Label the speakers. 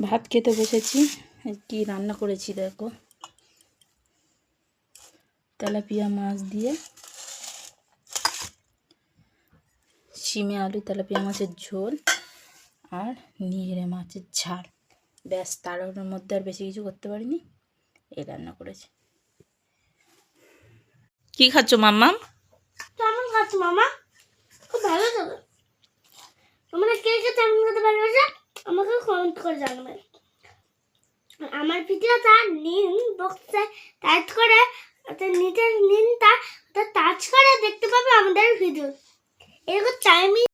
Speaker 1: ভাত খেতে বসেছি। কি রান্না করেছি দেখো, তেলাপিয়া মাছ দিয়ে শিমে আলু তেলাপিয়া মাছের ঝোল আর নিগড়ে মাছের ঝাল। ব্যাস, তার মধ্যে আর বেশি কিছু করতে পারিনি, এই রান্না করেছি। কি খাচ্ছ মাম্মাম?
Speaker 2: কেমন খাচ্ছ মামা? খুব ভালো তো। তোমরা কে কে কেমন খেতে ভালোবাসো আমাকে কমেন্ট করে জানাবে। আমার ভিডিওটা নিন বক্সে টাইপ করে নিচের লিঙ্কটা টাচ করে দেখতে পাবে আমাদের ভিডিও। এরকম টাইমিং